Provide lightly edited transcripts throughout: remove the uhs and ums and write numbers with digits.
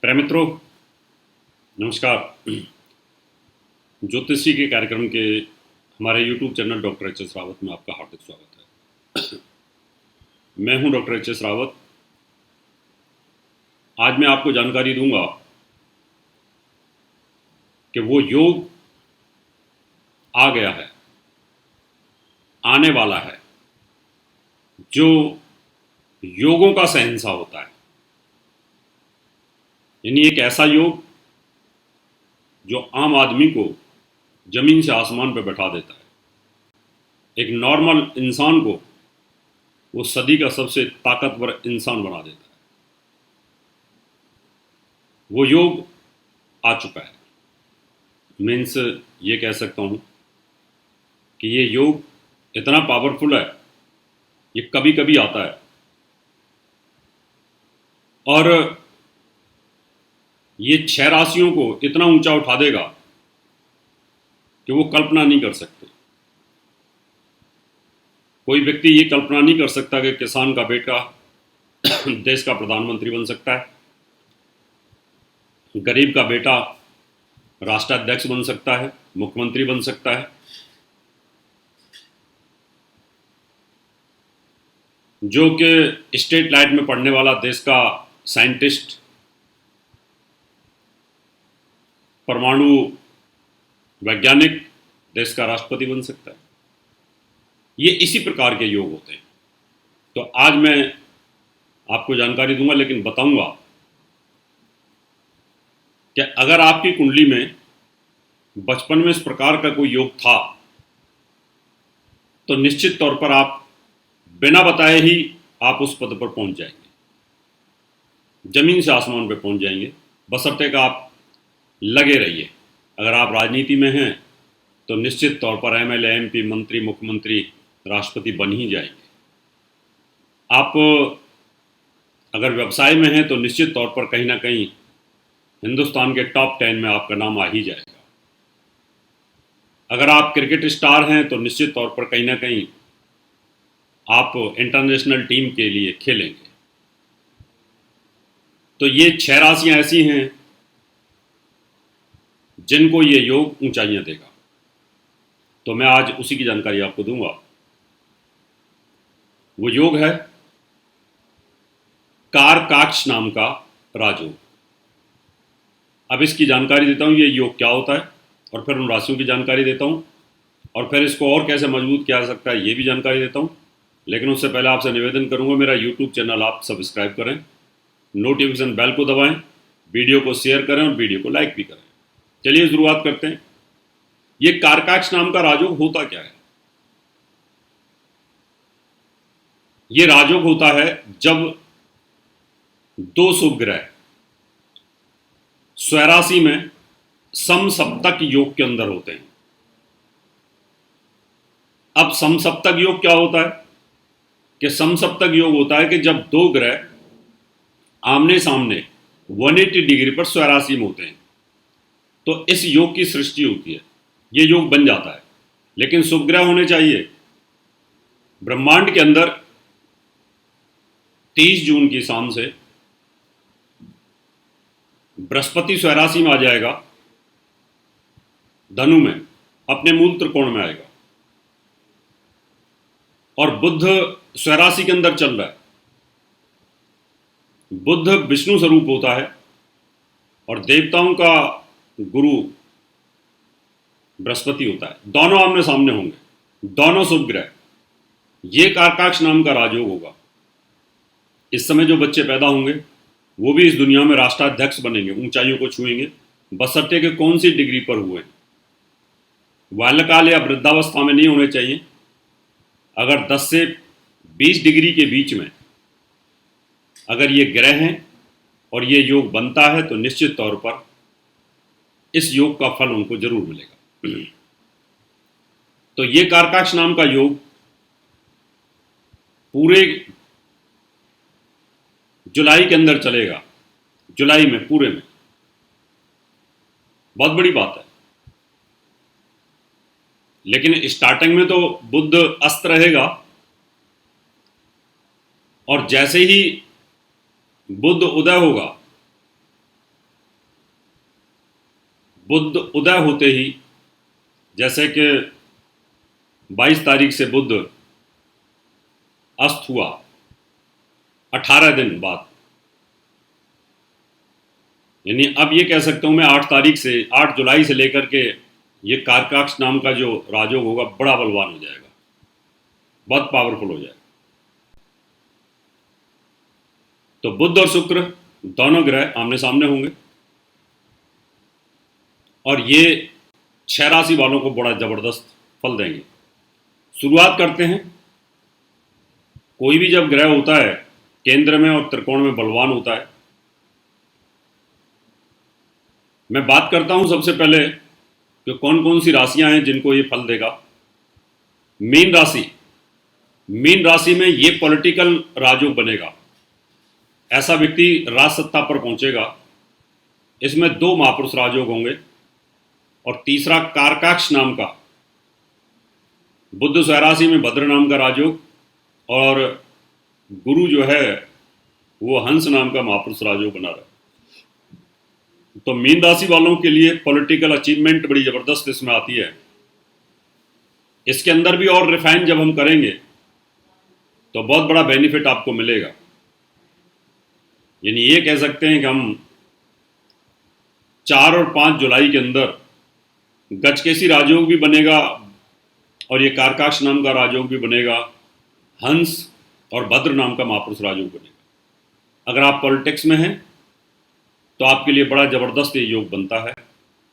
प्रिय मित्रों, नमस्कार। ज्योतिषी के कार्यक्रम के हमारे YouTube channel doctor H S Rawat में आपका हार्दिक स्वागत है। मैं हूं डॉक्टर एच एस रावत। आज मैं आपको जानकारी दूंगा कि वो योग आ गया है, आने वाला है, जो योगों का शहंशाह होता है। यानी एक ऐसा योग जो आम आदमी को जमीन से आसमान पर बैठा देता है। एक नॉर्मल इंसान को वो सदी का सबसे ताकतवर इंसान बना देता है। वो योग आ चुका है। मीन्स ये कह सकता हूँ कि ये योग इतना पावरफुल है, ये कभी कभी आता है और ये 6 राशियों को इतना ऊंचा उठा देगा कि वो कल्पना नहीं कर सकते। कोई व्यक्ति ये कल्पना नहीं कर सकता कि किसान का बेटा देश का प्रधानमंत्री बन सकता है, गरीब का बेटा राष्ट्राध्यक्ष बन सकता है, मुख्यमंत्री बन सकता है, जो कि स्टेट लाइट में पढ़ने वाला देश का साइंटिस्ट परमाणु वैज्ञानिक देश का राष्ट्रपति बन सकता है। ये इसी प्रकार के योग होते हैं। तो आज मैं आपको जानकारी दूंगा, लेकिन बताऊंगा कि अगर आपकी कुंडली में बचपन में इस प्रकार का कोई योग था तो निश्चित तौर पर आप बिना बताए ही आप उस पद पर पहुंच जाएंगे, जमीन से आसमान पर पहुंच जाएंगे। बशर्ते का आप लगे रहिए। अगर आप राजनीति में हैं तो निश्चित तौर पर एमएलए, एमपी, मंत्री, मुख्यमंत्री, राष्ट्रपति बन ही जाएंगे। आप अगर व्यवसाय में हैं तो निश्चित तौर पर कहीं ना कहीं हिंदुस्तान के टॉप 10 में आपका नाम आ ही जाएगा। अगर आप क्रिकेट स्टार हैं तो निश्चित तौर पर कहीं ना कहीं आप इंटरनेशनल टीम के लिए खेलेंगे। तो ये 6 राशियां ऐसी हैं जिनको ये योग ऊंचाइयां देगा। तो मैं आज उसी की जानकारी आपको दूंगा। वो योग है कारकाक्ष नाम का राजयोग। अब इसकी जानकारी देता हूं, ये योग क्या होता है, और फिर उन राशियों की जानकारी देता हूं, और फिर इसको और कैसे मजबूत किया जा सकता है ये भी जानकारी देता हूं। लेकिन उससे पहले आपसे निवेदन करूंगा, मेरा YouTube चैनल आप सब्सक्राइब करें, नोटिफिकेशन बेल को दबाएं, वीडियो को शेयर करें और वीडियो को लाइक भी करें। चलिए शुरुआत करते हैं। ये कारकाक्ष नाम का राजयोग होता क्या है? ये राजयोग होता है जब 2 शुभ ग्रह स्वराशि में समसप्तक योग के अंदर होते हैं। अब समसप्तक योग क्या होता है कि समसप्तक योग होता है कि जब 2 ग्रह आमने सामने 180 डिग्री पर स्वराशि में होते हैं तो इस योग की सृष्टि होती है। ये योग बन जाता है, लेकिन शुभ ग्रह होने चाहिए। ब्रह्मांड के अंदर 30 जून की शाम से बृहस्पति स्वराशि में आ जाएगा, धनु में अपने मूल त्रिकोण में आएगा, और बुध स्वराशि के अंदर चल रहा है। बुध विष्णु स्वरूप होता है और देवताओं का गुरु बृहस्पति होता है। दोनों आमने सामने होंगे, दोनों शुभ ग्रह। ये कारकाक्ष नाम का राजयोग होगा। इस समय जो बच्चे पैदा होंगे वो भी इस दुनिया में राष्ट्राध्यक्ष बनेंगे, ऊंचाइयों को छुएंगे, बशर्ते के कौन सी डिग्री पर हुए। बाल्यकाल या वृद्धावस्था में नहीं होने चाहिए। अगर 10 से 20 डिग्री के बीच में अगर ये ग्रह हैं और ये योग बनता है तो निश्चित तौर पर इस योग का फल उनको जरूर मिलेगा। तो ये कारकाक्ष नाम का योग पूरे जुलाई के अंदर चलेगा। जुलाई में पूरे में, बहुत बड़ी बात है। लेकिन स्टार्टिंग में तो बुध अस्त रहेगा, और जैसे ही बुध उदय होगा बुध उदय होते ही, जैसे कि 22 तारीख से बुध अस्त हुआ, 18 दिन बाद, यानी अब ये कह सकता हूं मैं 8 तारीख से 8 जुलाई से लेकर के ये कारकाक्ष नाम का जो राजयोग होगा बड़ा बलवान हो जाएगा, बहुत पावरफुल हो जाएगा। तो बुध और शुक्र दोनों ग्रह आमने सामने होंगे और ये 6 राशि वालों को बड़ा जबरदस्त फल देंगे। शुरुआत करते हैं। कोई भी जब ग्रह होता है केंद्र में और त्रिकोण में बलवान होता है, मैं बात करता हूं सबसे पहले कि कौन कौन सी राशियां हैं जिनको ये फल देगा। मीन राशि, मीन राशि में ये पॉलिटिकल राजयोग बनेगा, ऐसा व्यक्ति राज सत्ता पर पहुंचेगा। इसमें 2 महापुरुष राजयोग होंगे और तीसरा कारकाक्ष नाम का, बुध स्वराशि में भद्र नाम का राजयोग और गुरु जो है वो हंस नाम का महापुरुष राजयोग बना रहा है। तो मीन राशि वालों के लिए पॉलिटिकल अचीवमेंट बड़ी जबरदस्त इसमें आती है। इसके अंदर भी और रिफाइन जब हम करेंगे तो बहुत बड़ा बेनिफिट आपको मिलेगा। यानी ये कह सकते हैं कि हम 4 और 5 जुलाई के अंदर गजकेसी राजयोग भी बनेगा और ये कारकाक्ष नाम का राजयोग भी बनेगा, हंस और भद्र नाम का महापुरुष राजयोग बनेगा। अगर आप पॉलिटिक्स में हैं तो आपके लिए बड़ा जबरदस्त ये योग बनता है।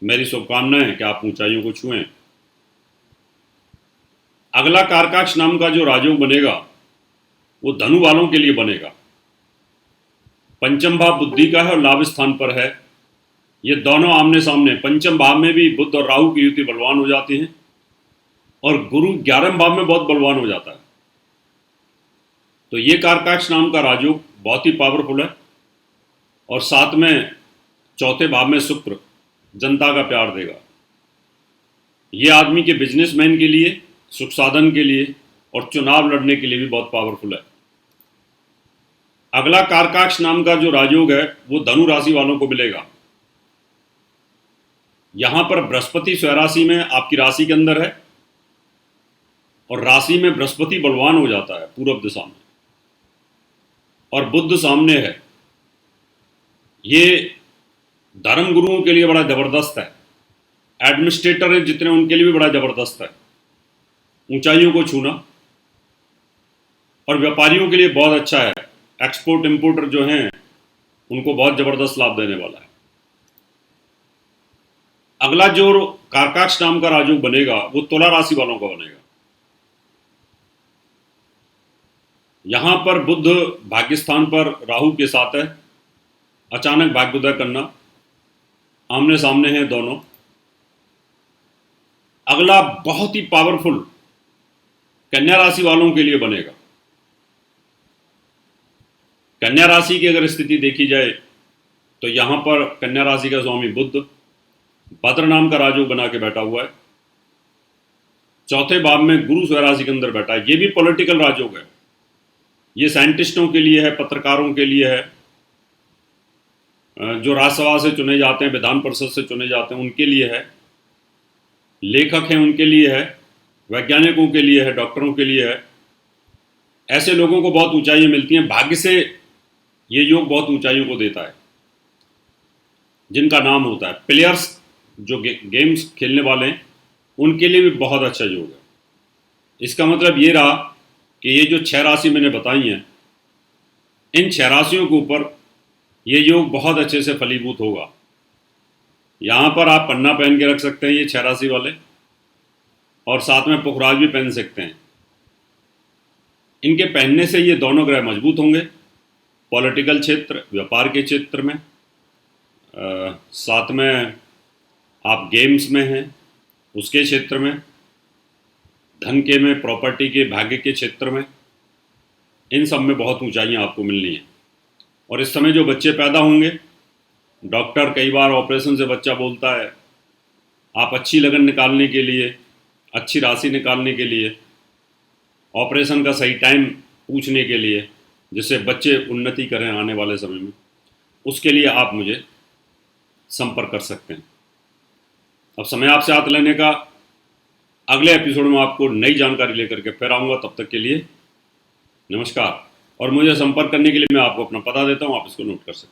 मेरी शुभकामनाएं है कि आप ऊंचाइयों को छुएं। अगला कारकाक्ष नाम का जो राजयोग बनेगा वो धनु वालों के लिए बनेगा। पंचम भाव बुद्धि का है और लाभ स्थान पर है। ये दोनों आमने सामने, पंचम भाव में भी बुध और राहु की युति बलवान हो जाती है और गुरु 11वें भाव में बहुत बलवान हो जाता है। तो ये कारकाक्ष नाम का राजयोग बहुत ही पावरफुल है और साथ में 4थे भाव में शुक्र जनता का प्यार देगा। ये आदमी के बिजनेसमैन के लिए, सुख साधन के लिए और चुनाव लड़ने के लिए भी बहुत पावरफुल है। अगला कारकाक्ष नाम का जो राजयोग है वो धनु राशि वालों को मिलेगा। यहां पर बृहस्पति स्वराशि में आपकी राशि के अंदर है और राशि में बृहस्पति बलवान हो जाता है पूर्व दिशा में और बुध सामने है। ये धर्म गुरुओं के लिए बड़ा जबरदस्त है, एडमिनिस्ट्रेटर हैं जितने उनके लिए भी बड़ा जबरदस्त है, ऊंचाइयों को छूना। और व्यापारियों के लिए बहुत अच्छा है, एक्सपोर्ट इंपोर्टर जो हैं उनको बहुत जबरदस्त लाभ देने वाला है। अगला जो कारकाक्ष नाम का राजयोग बनेगा वो तुला राशि वालों का बनेगा। यहां पर बुध भाग्यस्थान पर राहु के साथ है, अचानक भाग्योदय करना, आमने सामने हैं दोनों। अगला बहुत ही पावरफुल कन्या राशि वालों के लिए बनेगा। कन्या राशि की अगर स्थिति देखी जाए तो यहां पर कन्या राशि का स्वामी बुध भद्र नाम का राजयोग बना के बैठा हुआ है। 4थे भाव में गुरु स्वराशि के अंदर बैठा है। ये भी पॉलिटिकल राजयोग है। ये साइंटिस्टों के लिए है, पत्रकारों के लिए है, जो राज्यसभा से चुने जाते हैं, विधान परिषद से चुने जाते हैं उनके लिए है, लेखक हैं उनके लिए है, वैज्ञानिकों के लिए है, डॉक्टरों के लिए है। ऐसे लोगों को बहुत ऊंचाइयां मिलती हैं। भाग्य से ये योग बहुत ऊंचाइयों को देता है जिनका नाम होता है। प्लेयर्स जो गेम्स खेलने वाले हैं उनके लिए भी बहुत अच्छा योग है। इसका मतलब ये रहा कि ये जो 6 राशि मैंने बताई हैं, इन 6 राशियों के ऊपर ये योग बहुत अच्छे से फलीभूत होगा। यहाँ पर आप पन्ना पहन के रख सकते हैं ये 6 राशि वाले, और साथ में पुखराज भी पहन सकते हैं। इनके पहनने से ये दोनों ग्रह मजबूत होंगे पॉलिटिकल क्षेत्र, व्यापार के क्षेत्र में, साथ में आप गेम्स में हैं उसके क्षेत्र में, धन के में, प्रॉपर्टी के, भाग्य के क्षेत्र में, इन सब में बहुत ऊंचाइयां आपको मिलनी है। और इस समय जो बच्चे पैदा होंगे, डॉक्टर कई बार ऑपरेशन से बच्चा बोलता है, आप अच्छी लगन निकालने के लिए, अच्छी राशि निकालने के लिए, ऑपरेशन का सही टाइम पूछने के लिए, जिससे बच्चे उन्नति करें आने वाले समय में, उसके लिए आप मुझे संपर्क कर सकते हैं। अब समय आपसे हाथ लेने का। अगले एपिसोड में आपको नई जानकारी लेकर के फिर आऊँगा। तब तक के लिए नमस्कार। और मुझे संपर्क करने के लिए मैं आपको अपना पता देता हूँ, आप इसको नोट कर सकते हैं।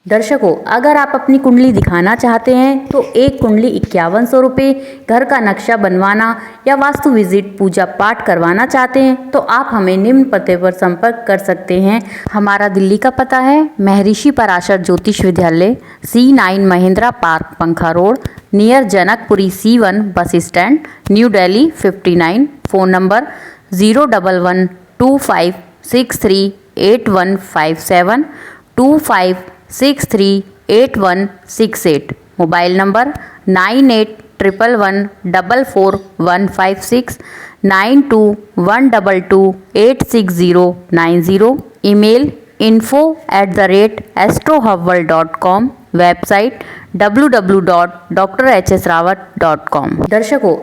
दर्शकों, अगर आप अपनी कुंडली दिखाना चाहते हैं तो एक कुंडली 5100 रुपये, घर का नक्शा बनवाना या वास्तु विजिट पूजा पाठ करवाना चाहते हैं तो आप हमें निम्न पते पर संपर्क कर सकते हैं। हमारा दिल्ली का पता है महर्षि पराशर ज्योतिष विद्यालय, C9 महिंद्रा पार्क, पंखा road, near Janakpuri C1 bus stand, new Delhi 59। Phone number 01125638157 25638168। Mobile number 9811144156 9212286090। Email info@astrohubworld.com। Website www.drhsrawat.com। दर्शकों,